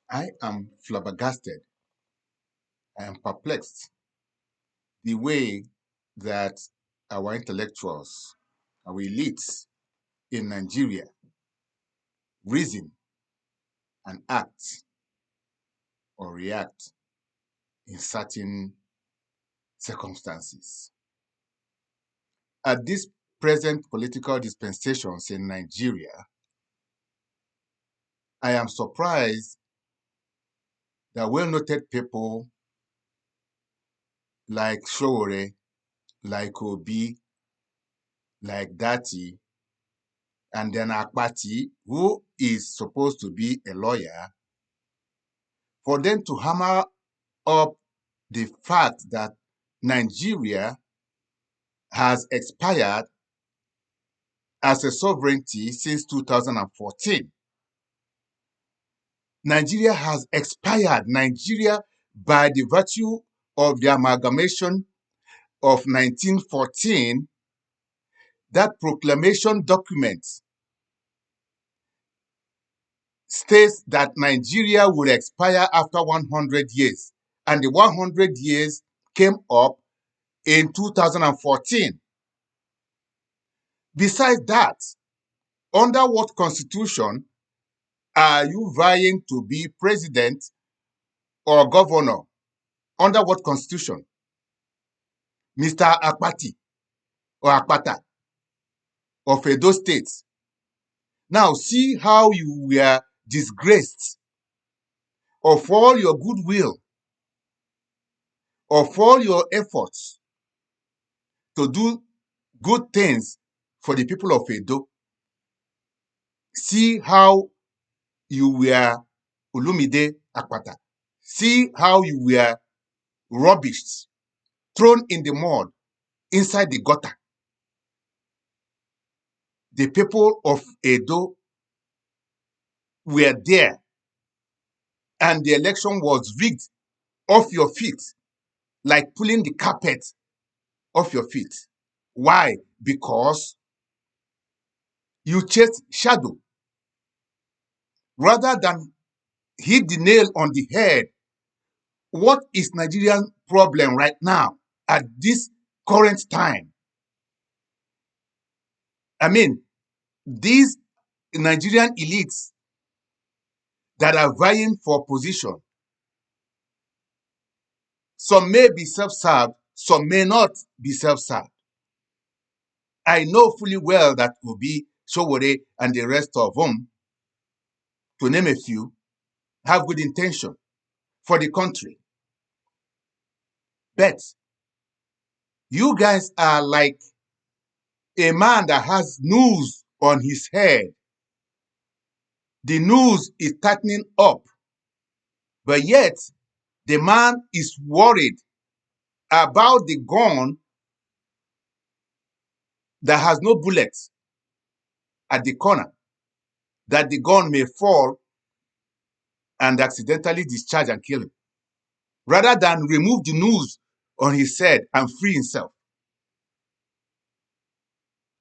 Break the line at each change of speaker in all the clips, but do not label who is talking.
I am flabbergasted. I am perplexed the way that our intellectuals, our elites in Nigeria reason and act or react in certain circumstances. At this present political dispensations in Nigeria, I am surprised that well-noted people like Showore, like Obi, like Dati, and then Akpati, who is supposed to be a lawyer, for them to hammer up the fact that Nigeria has expired as a sovereignty since 2014. Nigeria has expired. Nigeria, by the virtue of the amalgamation of 1914, that proclamation document states that Nigeria will expire after 100 years. And the 100 years came up in 2014. Besides that, under what constitution are you vying to be president or governor? Under what constitution? Mr. Akpati or Akpata of Edo State. Now see how you were disgraced of all your goodwill, of all your efforts to do good things for the people of Edo. See how you were Olumide Akpata. See how you were rubbished, thrown in the mud, inside the gutter. The people of Edo were there, and the election was rigged off your feet, like pulling the carpet off your feet. Why? Because you chased shadow rather than hit the nail on the head. What is Nigerian problem right now at this current time? I mean, these Nigerian elites that are vying for position, some may be self-served, some may not be self-served. I know fully well that Obi, Showore, and the rest of them, to name a few, have good intention for the country. But you guys are like a man that has noose on his head. The noose is tightening up, but yet the man is worried about the gun that has no bullets at the corner, that the gun may fall and accidentally discharge and kill him, rather than remove the noose on his head and free himself.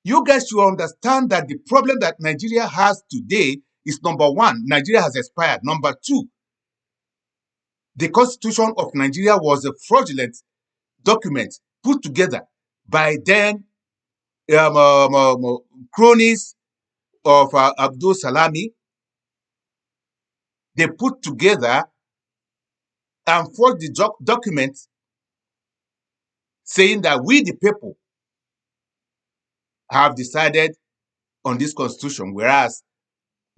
You guys should understand that the problem that Nigeria has today is, number one, Nigeria has expired. Number two, the Constitution of Nigeria was a fraudulent document put together by then cronies of Abdul Salami. They put together and forged the document saying that we, the people, have decided on this constitution, whereas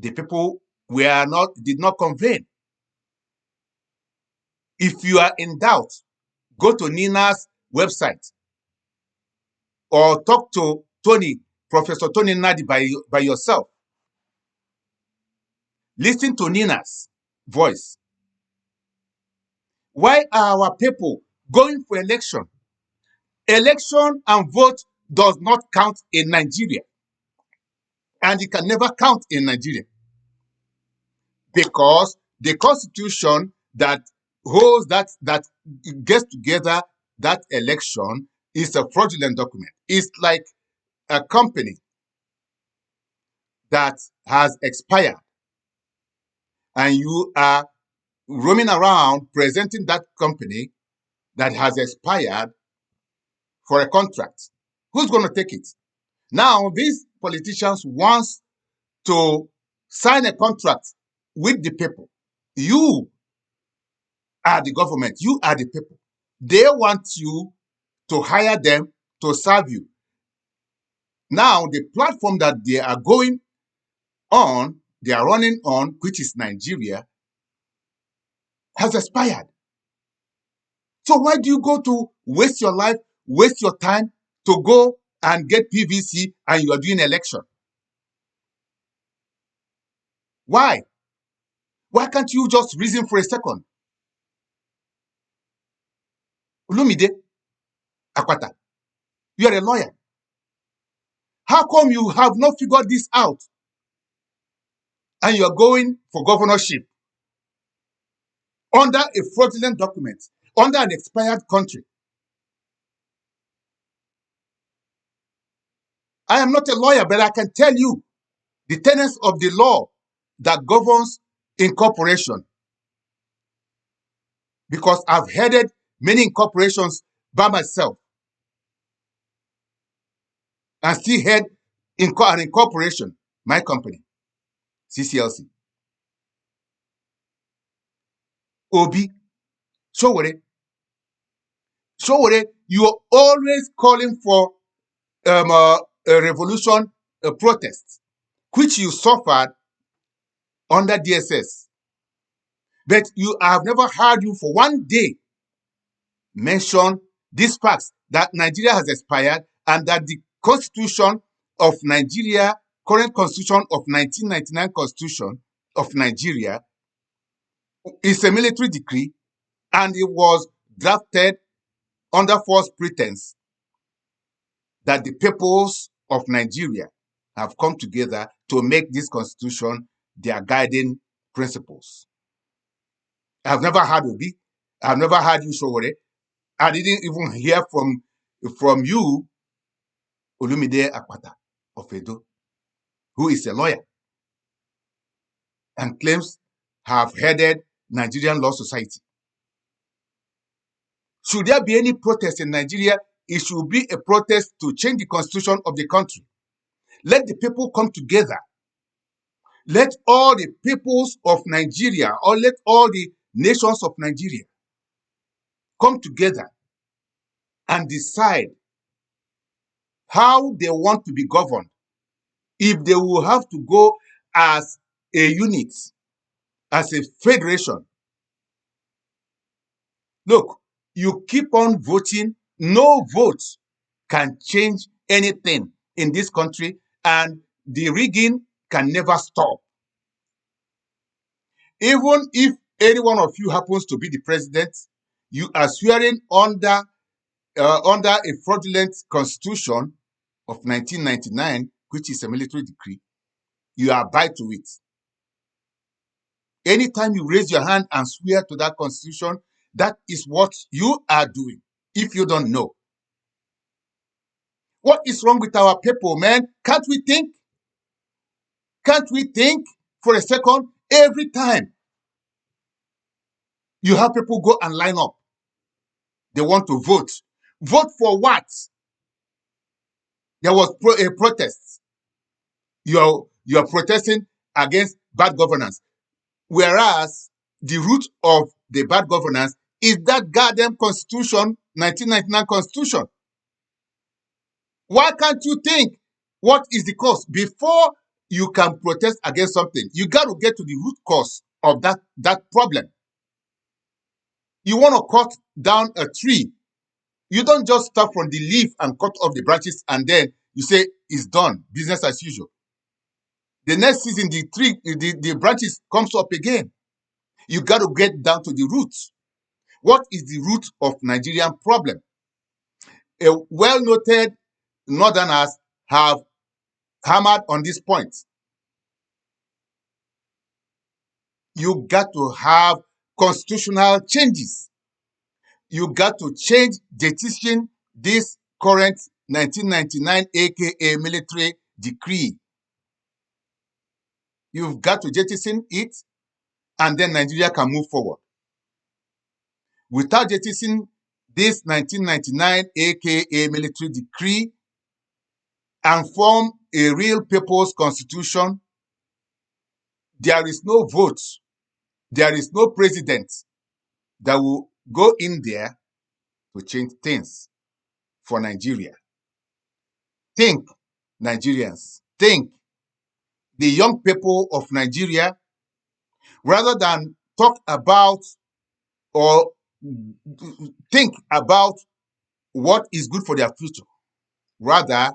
the people did not convene. If you are in doubt, go to Nina's website or talk to Professor Tony Nadi by yourself. Listen to Nina's voice. Why are our people going for election? Election and vote does not count in Nigeria. And it can never count in Nigeria. Because the constitution that holds that gets together that election is a fraudulent document. It's like a company that has expired and you are roaming around presenting that company that has expired for a contract. Who's going to take it? Now, these politicians want to sign a contract with the people. You are the government. You are the people. They want you to hire them to serve you. Now, the platform that they are going on, they are running on, which is Nigeria, has expired. So why do you go to waste your life, waste your time to go and get PVC and you are doing election? Why? Why can't you just reason for a second? Olumide Akwata, you are a lawyer. How come you have not figured this out and you are going for governorship under a fraudulent document, under an expired country? I am not a lawyer, but I can tell you the tenets of the law that governs incorporation, because I've headed many incorporations by myself and still head an incorporation, my company, CCLC. Obi, Showore, you're always calling for a revolution, a protest, which you suffered under DSS. But I have never heard you for one day mention these facts, that Nigeria has expired and that the constitution of Nigeria, current constitution of 1999 constitution of Nigeria, is a military decree and it was drafted under false pretense that the peoples of Nigeria have come together to make this constitution their guiding principles. I've never heard Obi. I've never heard you, Showore. I didn't even hear from you, Olumide Akwata of Edo, who is a lawyer and claims have headed Nigerian Law Society. Should there be any protest in Nigeria, it should be a protest to change the constitution of the country. Let the people come together. Let all the peoples of Nigeria, or let all the nations of Nigeria come together and decide how they want to be governed. If they will have to go as a unit, as a federation. Look, you keep on voting, no vote can change anything in this country, and the rigging can never stop. Even if any one of you happens to be the president, you are swearing under a fraudulent constitution of 1999, which is a military decree. You abide to it. Anytime you raise your hand and swear to that constitution, that is what you are doing, if you don't know. What is wrong with our people, man? Can't we think? Can't we think for a second? Every time you have people go and line up, they want to vote. Vote for what? There was a protest. You're protesting against bad governance. Whereas the root of the bad governance is that goddamn constitution, 1999 constitution. Why can't you think what is the cause? Before you can protest against something, you got to get to the root cause of that problem. You want to cut down a tree. You don't just start from the leaf and cut off the branches and then you say it's done, business as usual. The next season, the branches comes up again. You got to get down to the roots. What is the root of Nigerian problem? A well-noted northerners have hammered on this point. You got to have constitutional changes. You got to change jettison this current 1999 aka military decree. You've got to jettison it and then Nigeria can move forward. Without jettisoning this 1999 aka military decree and form a real people's constitution, there is no vote, there is no president that will go in there to change things for Nigeria. Think, Nigerians, think, the young people of Nigeria, rather than talk about or think about what is good for their future. Rather,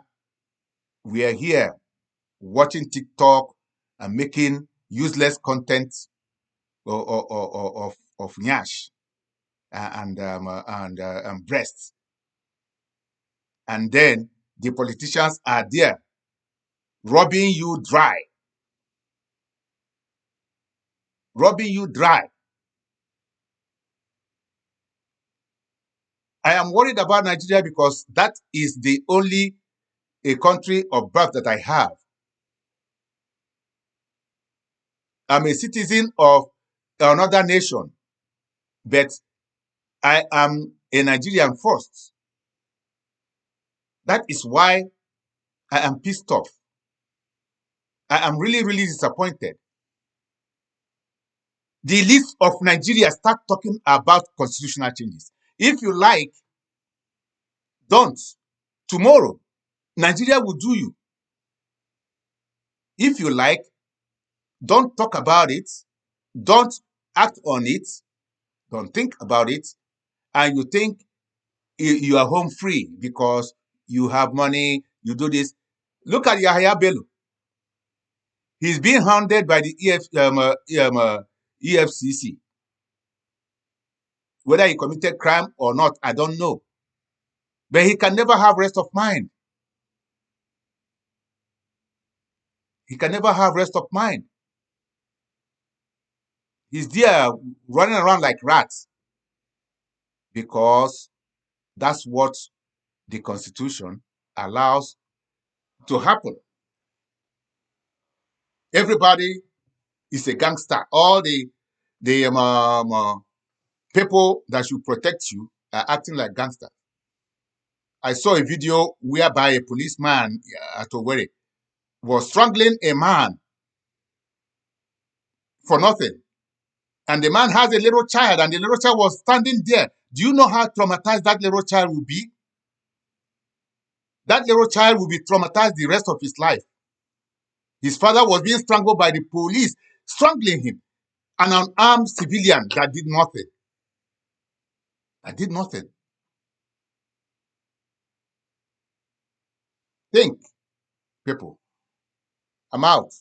we are here watching TikTok and making useless content of nyash and breasts. And then the politicians are there robbing you dry. Robbing you dry. I am worried about Nigeria because that is the only a country of birth that I have. I'm a citizen of another nation, but I am a Nigerian first. That is why I am pissed off. I am really, really disappointed. The list of Nigeria start talking about constitutional changes. If you like, don't. Tomorrow, Nigeria will do you. If you like, don't talk about it. Don't act on it. Don't think about it. And you think you are home free because you have money, you do this. Look at Yahya Bello. He's being hounded by the EFCC. Whether he committed crime or not, I don't know. But he can never have rest of mind. He can never have rest of mind. He's there running around like rats because that's what the Constitution allows to happen. Everybody is a gangster. All the people that should protect you are acting like gangsters. I saw a video whereby a policeman at Owerri was strangling a man for nothing. And the man has a little child, and the little child was standing there. Do you know how traumatized that little child will be? That little child will be traumatized the rest of his life. His father was being strangled by the police, strangling him. An unarmed civilian that did nothing. That did nothing. Think, people. I'm out.